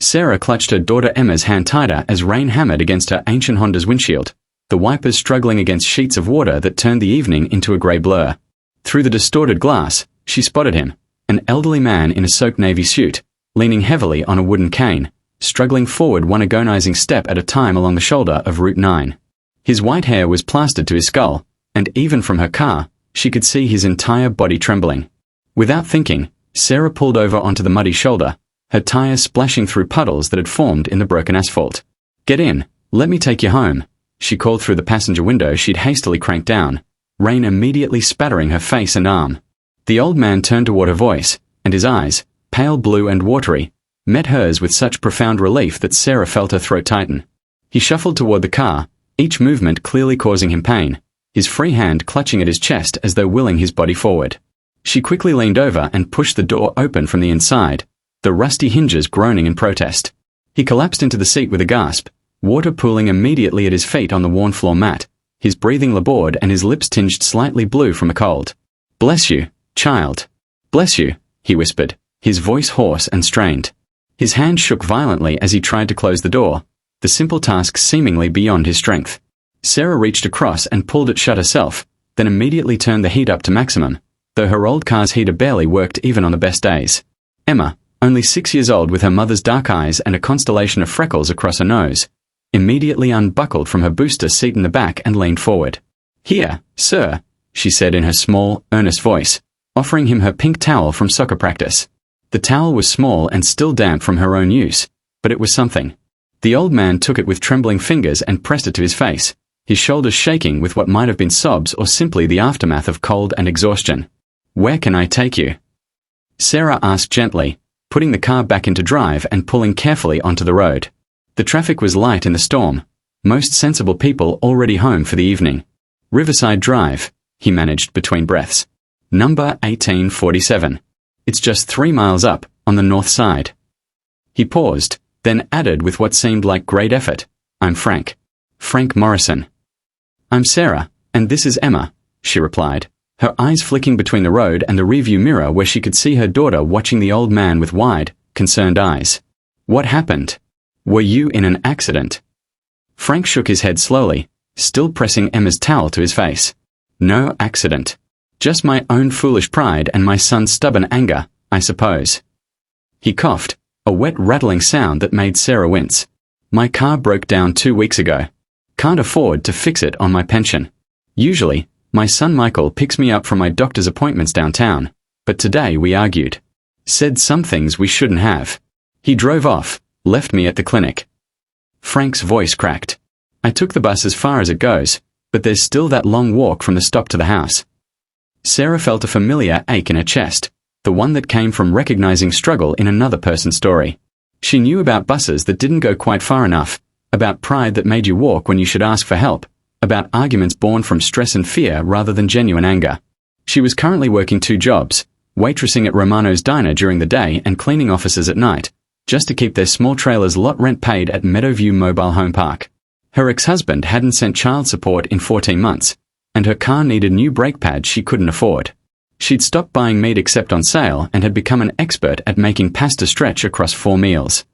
Sarah clutched her daughter Emma's hand tighter as rain hammered against her ancient Honda's windshield, the wipers struggling against sheets of water that turned the evening into a grey blur. Through the distorted glass, she spotted him, an elderly man in a soaked navy suit, leaning heavily on a wooden cane, struggling forward one agonizing step at a time along the shoulder of Route 9. His white hair was plastered to his skull, and even from her car, she could see his entire body trembling. Without thinking, Sarah pulled over onto the muddy shoulder, her tires splashing through puddles that had formed in the broken asphalt. "Get in, let me take you home," she called through the passenger window she'd hastily cranked down, rain immediately spattering her face and arm. The old man turned toward her voice, and his eyes, pale blue and watery, met hers with such profound relief that Sarah felt her throat tighten. He shuffled toward the car, each movement clearly causing him pain, his free hand clutching at his chest as though willing his body forward. She quickly leaned over and pushed the door open from the inside, the rusty hinges groaning in protest. He collapsed into the seat with a gasp, water pooling immediately at his feet on the worn floor mat, his breathing labored and his lips tinged slightly blue from a cold. "Bless you, child. Bless you," he whispered, his voice hoarse and strained. His hand shook violently as he tried to close the door, the simple task seemingly beyond his strength. Sarah reached across and pulled it shut herself, then immediately turned the heat up to maximum, though her old car's heater barely worked even on the best days. Emma, only 6 years old with her mother's dark eyes and a constellation of freckles across her nose, immediately unbuckled from her booster seat in the back and leaned forward. "Here, sir," she said in her small, earnest voice, offering him her pink towel from soccer practice. The towel was small and still damp from her own use, but it was something. The old man took it with trembling fingers and pressed it to his face, his shoulders shaking with what might have been sobs or simply the aftermath of cold and exhaustion. "Where can I take you?" Sarah asked gently, putting the car back into drive and pulling carefully onto the road. The traffic was light in the storm, most sensible people already home for the evening. "Riverside Drive," he managed between breaths. "Number 1847. It's just 3 miles up, on the north side." He paused, then added with what seemed like great effort, "I'm Frank. Frank Morrison." "I'm Sarah, and this is Emma," she replied, her eyes flicking between the road and the rearview mirror where she could see her daughter watching the old man with wide, concerned eyes. "What happened? Were you in an accident?" Frank shook his head slowly, still pressing Emma's towel to his face. "No accident. Just my own foolish pride and my son's stubborn anger, I suppose." He coughed, a wet rattling sound that made Sarah wince. "My car broke down 2 weeks ago. Can't afford to fix it on my pension. Usually, my son Michael picks me up from my doctor's appointments downtown, but today we argued. Said some things we shouldn't have. He drove off, left me at the clinic." Frank's voice cracked. "I took the bus as far as it goes, but there's still that long walk from the stop to the house." Sarah felt a familiar ache in her chest, the one that came from recognizing struggle in another person's story. She knew about buses that didn't go quite far enough, about pride that made you walk when you should ask for help, about arguments born from stress and fear rather than genuine anger. She was currently working 2 jobs, waitressing at Romano's Diner during the day and cleaning offices at night, just to keep their small trailer's lot rent paid at Meadowview Mobile Home Park. Her ex-husband hadn't sent child support in 14 months, and her car needed new brake pads she couldn't afford. She'd stopped buying meat except on sale and had become an expert at making pasta stretch across 4 meals.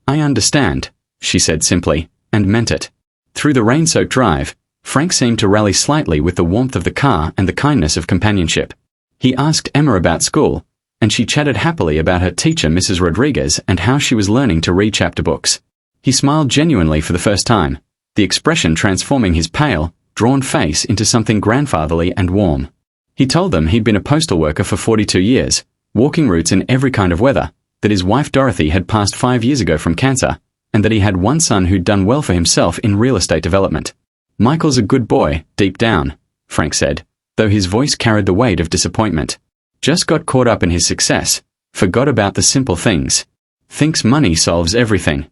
"I understand," she said simply, and meant it. Through the rain-soaked drive, Frank seemed to rally slightly with the warmth of the car and the kindness of companionship. He asked Emma about school, and she chatted happily about her teacher Mrs. Rodriguez and how she was learning to read chapter books. He smiled genuinely for the first time, the expression transforming his pale, drawn face into something grandfatherly and warm. He told them he'd been a postal worker for 42 years, walking routes in every kind of weather, that his wife Dorothy had passed 5 years ago from cancer, and that he had one son who'd done well for himself in real estate development. "Michael's a good boy, deep down," Frank said, though his voice carried the weight of disappointment. "Just got caught up in his success, forgot about the simple things. Thinks money solves everything.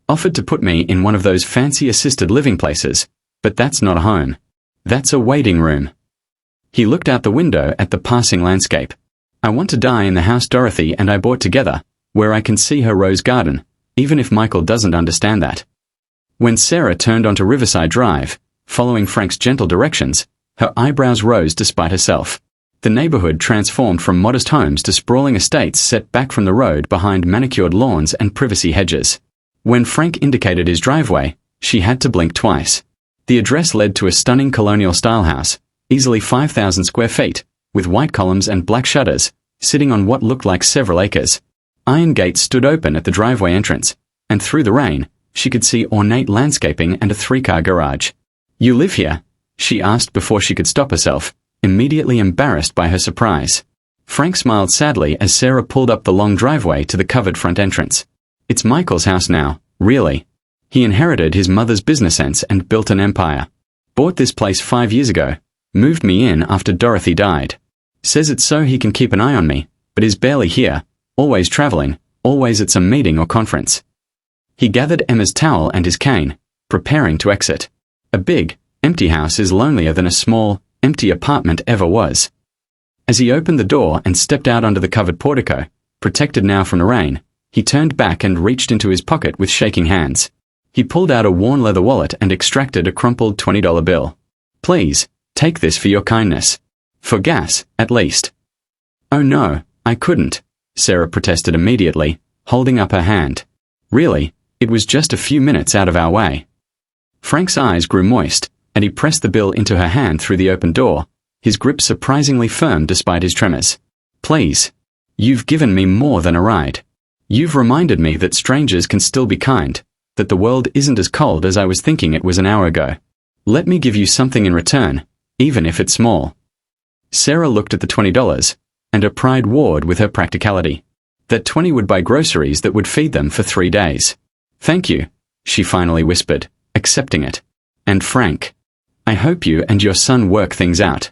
Offered to put me in one of those fancy assisted living places, but that's not a home. That's a waiting room." He looked out the window at the passing landscape. "I want to die in the house Dorothy and I bought together, where I can see her rose garden, even if Michael doesn't understand that." When Sarah turned onto Riverside Drive, following Frank's gentle directions, her eyebrows rose despite herself. The neighborhood transformed from modest homes to sprawling estates set back from the road behind manicured lawns and privacy hedges. When Frank indicated his driveway, she had to blink twice. The address led to a stunning colonial-style house, easily 5,000 square feet, with white columns and black shutters, sitting on what looked like several acres. Iron gates stood open at the driveway entrance, and through the rain, she could see ornate landscaping and a 3-car garage. "You live here?" she asked before she could stop herself, immediately embarrassed by her surprise. Frank smiled sadly as Sarah pulled up the long driveway to the covered front entrance. "It's Michael's house now, really. He inherited his mother's business sense and built an empire. Bought this place 5 years ago, moved me in after Dorothy died. Says it's so he can keep an eye on me, but is barely here, always traveling, always at some meeting or conference." He gathered Emma's towel and his cane, preparing to exit. A big, empty house is lonelier than a small, empty apartment ever was. As he opened the door and stepped out onto the covered portico, protected now from the rain, he turned back and reached into his pocket with shaking hands. He pulled out a worn leather wallet and extracted a crumpled $20 bill. "Please, take this for your kindness. For gas, at least." "Oh no, I couldn't," Sarah protested immediately, holding up her hand. "Really, it was just a few minutes out of our way." Frank's eyes grew moist, and he pressed the bill into her hand through the open door, his grip surprisingly firm despite his tremors. "Please. You've given me more than a ride. You've reminded me that strangers can still be kind, that the world isn't as cold as I was thinking it was an hour ago. Let me give you something in return, even if it's small." Sarah looked at the $20, and her pride warred with her practicality. That 20 would buy groceries that would feed them for 3 days. "Thank you," she finally whispered, accepting it. "And Frank, I hope you and your son work things out."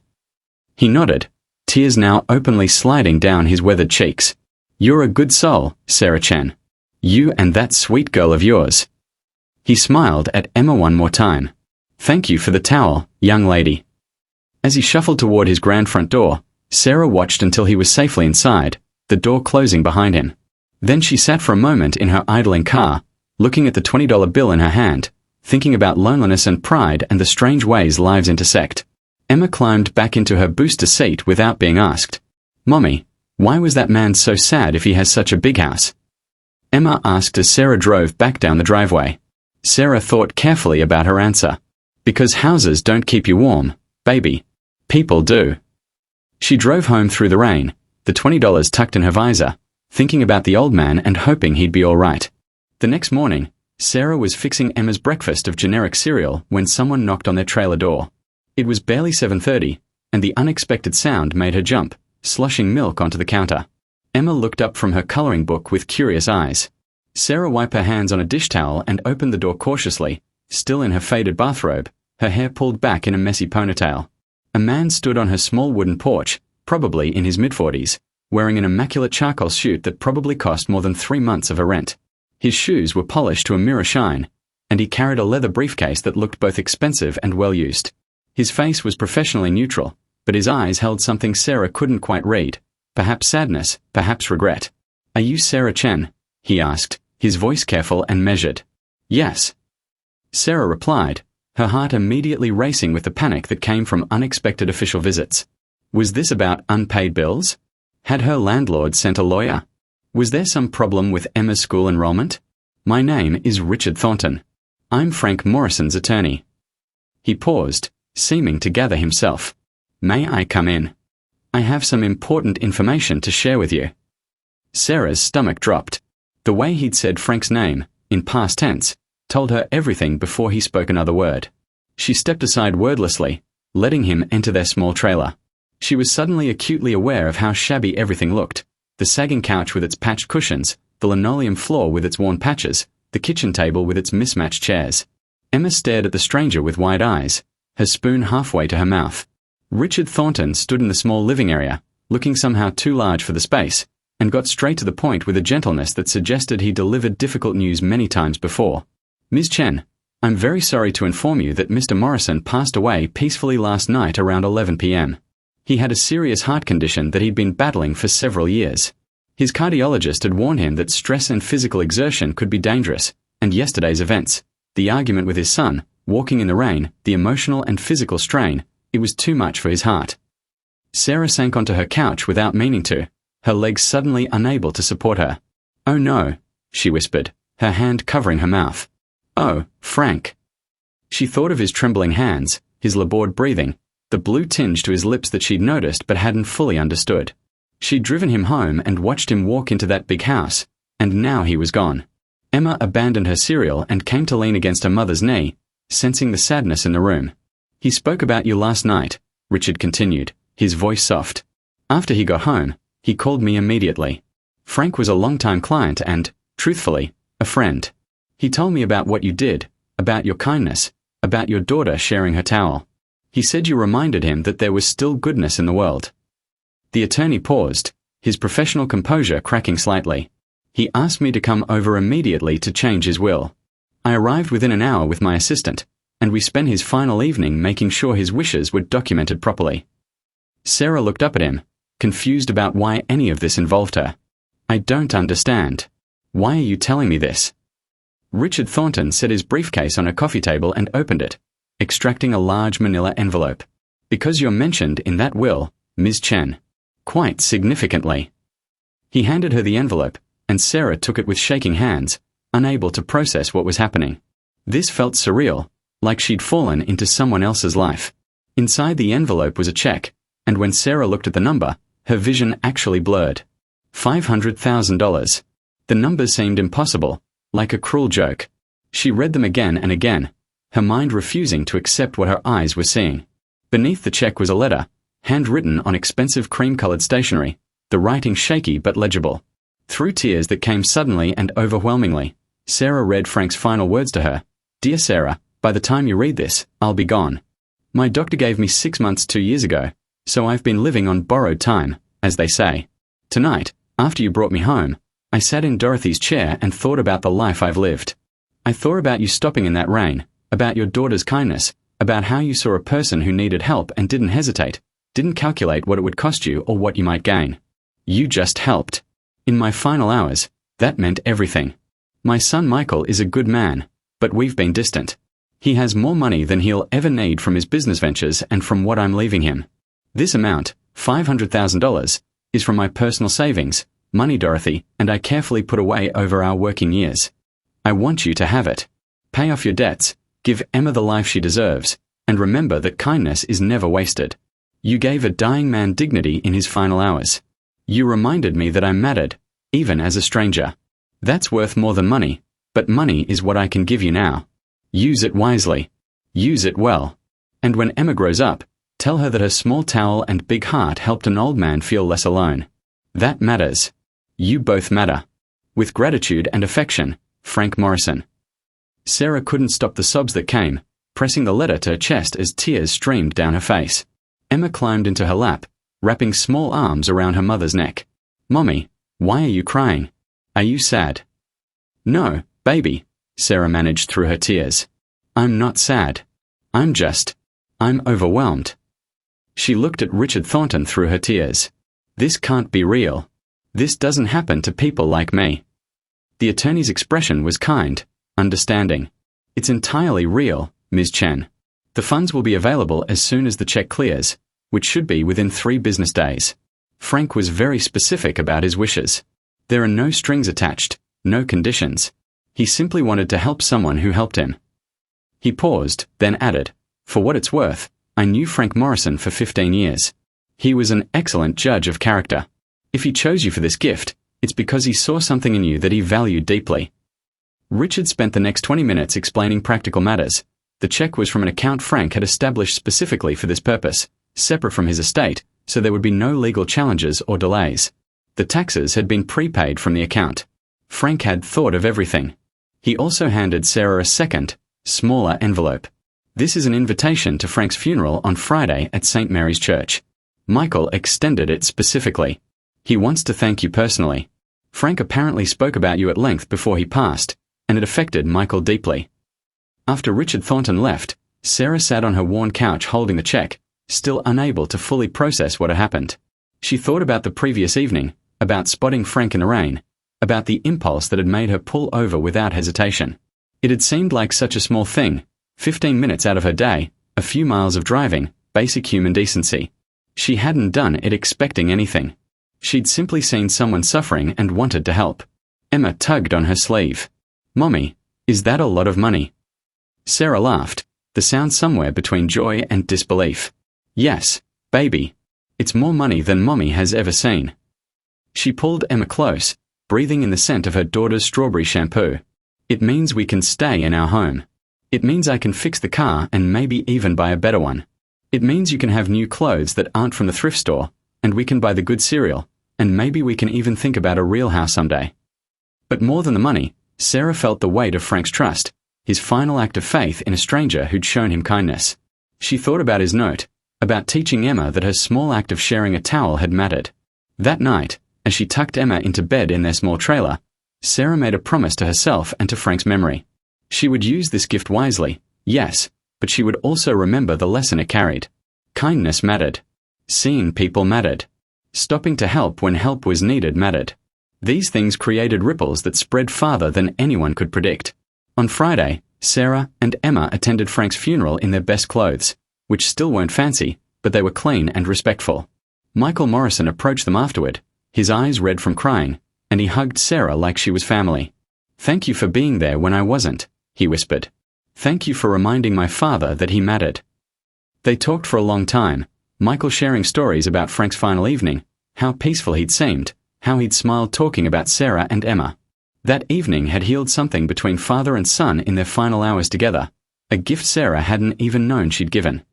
He nodded, tears now openly sliding down his weathered cheeks. "You're a good soul, Sarah Chen. You and that sweet girl of yours." He smiled at Emma one more time. "Thank you for the towel, young lady." As he shuffled toward his grand front door, Sarah watched until he was safely inside, the door closing behind him. Then she sat for a moment in her idling car, looking at the $20 bill in her hand, thinking about loneliness and pride and the strange ways lives intersect. Emma climbed back into her booster seat without being asked. "Mommy, why was that man so sad if he has such a big house?" Emma asked as Sarah drove back down the driveway. Sarah thought carefully about her answer. "Because houses don't keep you warm, baby. People do." She drove home through the rain, the $20 tucked in her visor, thinking about the old man and hoping he'd be all right. The next morning, Sarah was fixing Emma's breakfast of generic cereal when someone knocked on their trailer door. It was barely 7:30, and the unexpected sound made her jump, sloshing milk onto the counter. Emma looked up from her coloring book with curious eyes. Sarah wiped her hands on a dish towel and opened the door cautiously, still in her faded bathrobe, her hair pulled back in a messy ponytail. A man stood on her small wooden porch, probably in his mid-40s, wearing an immaculate charcoal suit that probably cost more than 3 months of her rent. His shoes were polished to a mirror shine, and he carried a leather briefcase that looked both expensive and well-used. His face was professionally neutral, but his eyes held something Sarah couldn't quite read, perhaps sadness, perhaps regret. "Are you Sarah Chen?" he asked, his voice careful and measured. "Yes." Sarah replied, her heart immediately racing with the panic that came from unexpected official visits. Was this about unpaid bills? Had her landlord sent a lawyer? Was there some problem with Emma's school enrollment? "My name is Richard Thornton. I'm Frank Morrison's attorney." He paused, seeming to gather himself. "May I come in? I have some important information to share with you." Sarah's stomach dropped. The way he'd said Frank's name, in past tense, told her everything before he spoke another word. She stepped aside wordlessly, letting him enter their small trailer. She was suddenly acutely aware of how shabby everything looked. The sagging couch with its patched cushions, the linoleum floor with its worn patches, the kitchen table with its mismatched chairs. Emma stared at the stranger with wide eyes, her spoon halfway to her mouth. Richard Thornton stood in the small living area, looking somehow too large for the space, and got straight to the point with a gentleness that suggested he delivered difficult news many times before. "Ms. Chen, I'm very sorry to inform you that Mr. Morrison passed away peacefully last night around 11 p.m. He had a serious heart condition that he'd been battling for several years. His cardiologist had warned him that stress and physical exertion could be dangerous, and yesterday's events, the argument with his son, walking in the rain, the emotional and physical strain, it was too much for his heart." Sarah sank onto her couch without meaning to, her legs suddenly unable to support her. "Oh no," she whispered, her hand covering her mouth. "Oh, Frank." She thought of his trembling hands, his labored breathing, the blue tinge to his lips that she'd noticed but hadn't fully understood. She'd driven him home and watched him walk into that big house, and now he was gone. Emma abandoned her cereal and came to lean against her mother's knee, sensing the sadness in the room. "He spoke about you last night," Richard continued, his voice soft. "After he got home, he called me immediately. Frank was a long-time client and, truthfully, a friend. He told me about what you did, about your kindness, about your daughter sharing her towel. He said you reminded him that there was still goodness in the world." The attorney paused, his professional composure cracking slightly. "He asked me to come over immediately to change his will. I arrived within an hour with my assistant, and we spent his final evening making sure his wishes were documented properly." Sarah looked up at him, confused about why any of this involved her. "I don't understand. Why are you telling me this?" Richard Thornton set his briefcase on a coffee table and opened it, extracting a large manila envelope. "Because you're mentioned in that will, Ms. Chen. Quite significantly." He handed her the envelope, and Sarah took it with shaking hands, unable to process what was happening. This felt surreal, like she'd fallen into someone else's life. Inside the envelope was a check, and when Sarah looked at the number, her vision actually blurred. $500,000. The numbers seemed impossible, like a cruel joke. She read them again and again, her mind refusing to accept what her eyes were seeing. Beneath the check was a letter, handwritten on expensive cream-colored stationery, the writing shaky but legible. Through tears that came suddenly and overwhelmingly, Sarah read Frank's final words to her. "Dear Sarah, by the time you read this, I'll be gone. My doctor gave me 6 months 2 years ago, so I've been living on borrowed time, as they say. Tonight, after you brought me home, I sat in Dorothy's chair and thought about the life I've lived. I thought about you stopping in that rain, about your daughter's kindness, about how you saw a person who needed help and didn't hesitate, didn't calculate what it would cost you or what you might gain. You just helped. In my final hours, that meant everything. My son Michael is a good man, but we've been distant. He has more money than he'll ever need from his business ventures and from what I'm leaving him. This amount, $500,000, is from my personal savings, money Dorothy, and I carefully put away over our working years. I want you to have it. Pay off your debts, give Emma the life she deserves, and remember that kindness is never wasted. You gave a dying man dignity in his final hours. You reminded me that I mattered, even as a stranger. That's worth more than money, but money is what I can give you now. Use it wisely. Use it well. And when Emma grows up, tell her that her small towel and big heart helped an old man feel less alone. That matters. You both matter. With gratitude and affection, Frank Morrison." Sarah couldn't stop the sobs that came, pressing the letter to her chest as tears streamed down her face. Emma climbed into her lap, wrapping small arms around her mother's neck. "Mommy, why are you crying? Are you sad?" "No, baby," Sarah managed through her tears. "I'm not sad. I'm overwhelmed." She looked at Richard Thornton through her tears. "This can't be real. This doesn't happen to people like me." The attorney's expression was kind, understanding. "It's entirely real, Ms. Chen. The funds will be available as soon as the check clears, which should be within 3 business days. Frank was very specific about his wishes. There are no strings attached, no conditions. He simply wanted to help someone who helped him." He paused, then added, "For what it's worth, I knew Frank Morrison for 15 years. He was an excellent judge of character. If he chose you for this gift, it's because he saw something in you that he valued deeply." Richard spent the next 20 minutes explaining practical matters. The check was from an account Frank had established specifically for this purpose, separate from his estate, so there would be no legal challenges or delays. The taxes had been prepaid from the account. Frank had thought of everything. He also handed Sarah a second, smaller envelope. "This is an invitation to Frank's funeral on Friday at St. Mary's Church. Michael extended it specifically. He wants to thank you personally. Frank apparently spoke about you at length before he passed, and it affected Michael deeply." After Richard Thornton left, Sarah sat on her worn couch holding the check, still unable to fully process what had happened. She thought about the previous evening, about spotting Frank in the rain, about the impulse that had made her pull over without hesitation. It had seemed like such a small thing, 15 minutes out of her day, a few miles of driving, basic human decency. She hadn't done it expecting anything. She'd simply seen someone suffering and wanted to help. Emma tugged on her sleeve. "Mommy, is that a lot of money?" Sarah laughed, the sound somewhere between joy and disbelief. "Yes, baby. It's more money than Mommy has ever seen." She pulled Emma close, breathing in the scent of her daughter's strawberry shampoo. "It means we can stay in our home. It means I can fix the car and maybe even buy a better one. It means you can have new clothes that aren't from the thrift store, and we can buy the good cereal, and maybe we can even think about a real house someday." But more than the money, Sarah felt the weight of Frank's trust, his final act of faith in a stranger who'd shown him kindness. She thought about his note, about teaching Emma that her small act of sharing a towel had mattered. That night, as she tucked Emma into bed in their small trailer, Sarah made a promise to herself and to Frank's memory. She would use this gift wisely, yes, but she would also remember the lesson it carried. Kindness mattered. Seeing people mattered. Stopping to help when help was needed mattered. These things created ripples that spread farther than anyone could predict. On Friday, Sarah and Emma attended Frank's funeral in their best clothes, which still weren't fancy, but they were clean and respectful. Michael Morrison approached them afterward, his eyes red from crying, and he hugged Sarah like she was family. "Thank you for being there when I wasn't," he whispered. "Thank you for reminding my father that he mattered." They talked for a long time, Michael sharing stories about Frank's final evening, how peaceful he'd seemed, how he'd smiled talking about Sarah and Emma. That evening had healed something between father and son in their final hours together, a gift Sarah hadn't even known she'd given.